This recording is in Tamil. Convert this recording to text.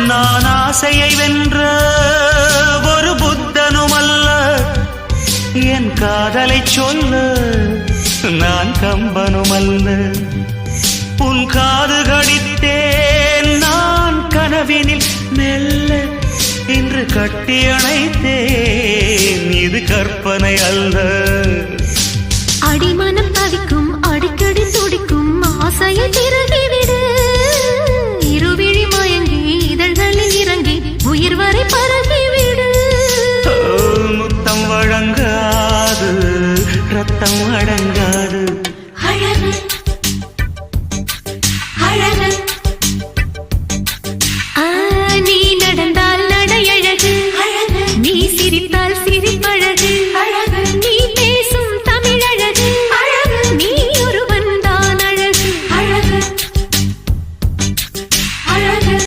நான் ஆசையை வென்ற ஒரு புத்தனும் அல்ல, என் காதலை சொல்ல நான் கம்பனும் அல்ல. உன் காது கடித்தேன் நான் கனவினில் மெல்ல, இன்று கட்டி அணைத்தேன் இது கற்பனை அல்ல. அடிமன